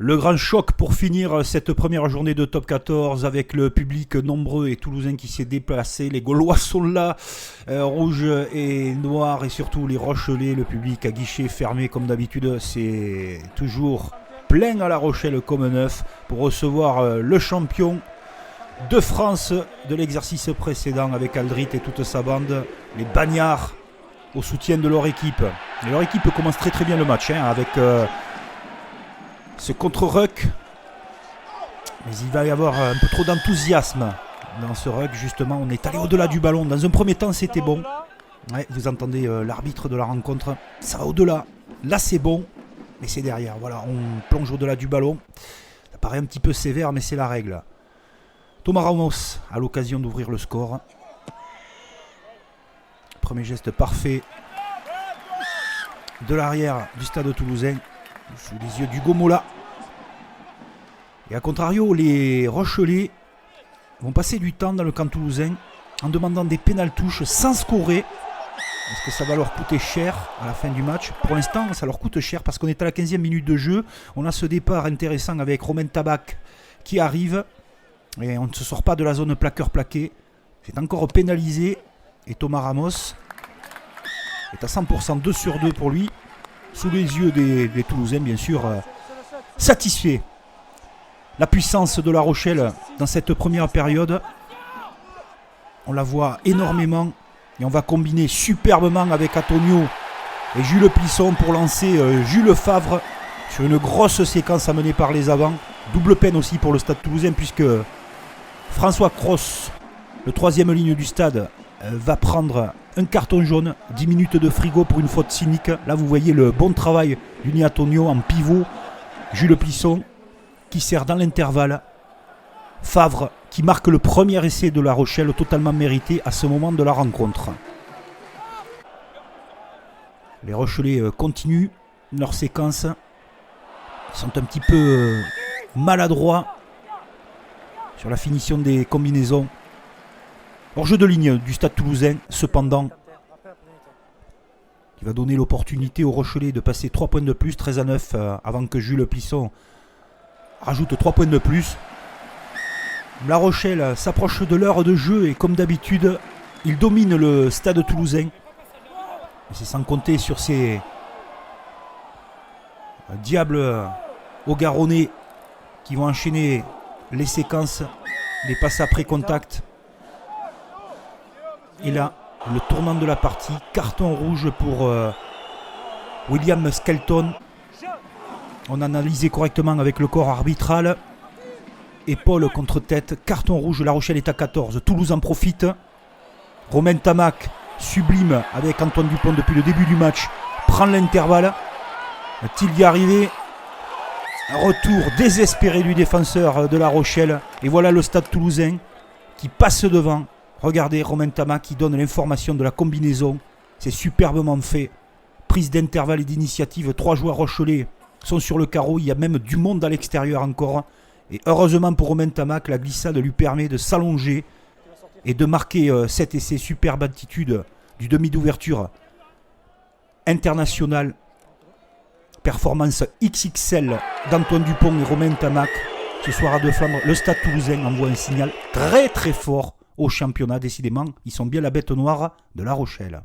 Le grand choc pour finir cette première journée de top 14 avec le public nombreux et toulousain qui s'est déplacé. Les Gaulois sont là, rouge et noir, et surtout les Rochelais, le public à guichet fermé comme d'habitude. C'est toujours plein à La Rochelle comme neuf pour recevoir le champion de France de l'exercice précédent avec Aldrit et toute sa bande. Les Bagnards au soutien de leur équipe. Et leur équipe commence très très bien le match avec... ce contre-ruck, mais il va y avoir un peu trop d'enthousiasme dans ce ruck. Justement, on est allé au-delà du ballon. Dans un premier temps, c'était bon. Ouais, vous entendez l'arbitre de la rencontre. Ça va au-delà. Là, c'est bon, mais c'est derrière. Voilà, on plonge au-delà du ballon. Ça paraît un petit peu sévère, mais c'est la règle. Thomas Ramos a l'occasion d'ouvrir le score. Premier geste parfait de l'arrière du stade toulousain, sous les yeux d'Hugo Mola. Et à contrario, les Rochelais vont passer du temps dans le camp toulousain en demandant des pénaltouches sans scorer. Est-ce que ça va leur coûter cher à la fin du match? Pour l'instant, ça leur coûte cher parce qu'on est à la 15e minute de jeu. On a ce départ intéressant avec Romain Tabac qui arrive. Et on ne se sort pas de la zone plaqueur-plaqué. C'est encore pénalisé. Et Thomas Ramos est à 100%, 2 sur 2 pour lui. Sous les yeux des Toulousains, bien sûr, satisfait. La puissance de La Rochelle dans cette première période, on la voit énormément. Et on va combiner superbement avec Antonio et Jules Plisson pour lancer Jules Favre sur une grosse séquence amenée par les avants. Double peine aussi pour le stade toulousain puisque François Cross, le troisième ligne du stade, va prendre un carton jaune, 10 minutes de frigo pour une faute cynique. Là vous voyez le bon travail d'Uni Antonio en pivot. Jules Plisson qui sert dans l'intervalle. Favre qui marque le premier essai de La Rochelle, totalement mérité à ce moment de la rencontre. Les Rochelais continuent leur séquence. Ils sont un petit peu maladroits sur la finition des combinaisons. Hors-jeu de ligne du stade toulousain, cependant, qui va donner l'opportunité aux Rochelais de passer 3 points de plus, 13-9, avant que Jules Plisson rajoute 3 points de plus. La Rochelle s'approche de l'heure de jeu et comme d'habitude, il domine le stade toulousain. Et c'est sans compter sur ces diables au garronnet qui vont enchaîner les séquences, les passes après contact. Et là, le tournant de la partie, carton rouge pour William Skelton. On a analysé correctement avec le corps arbitral. Épaule contre tête, carton rouge, La Rochelle est à 14. Toulouse en profite. Romain Tamac, sublime avec Antoine Dupont depuis le début du match, prend l'intervalle. Va-t-il y arriver? Un retour désespéré du défenseur de La Rochelle. Et voilà le stade toulousain qui passe devant. Regardez Romain Tamac qui donne l'information de la combinaison. C'est superbement fait. Prise d'intervalle et d'initiative. 3 joueurs rochelais sont sur le carreau. Il y a même du monde à l'extérieur encore. Et heureusement pour Romain Tamac, la glissade lui permet de s'allonger et de marquer cet essai. Superbe attitude du demi d'ouverture international. Performance XXL d'Antoine Dupont et Romain Tamac. Ce soir à Deux Flandres, le stade toulousain envoie un signal très très fort au championnat. Décidément, ils sont bien la bête noire de La Rochelle.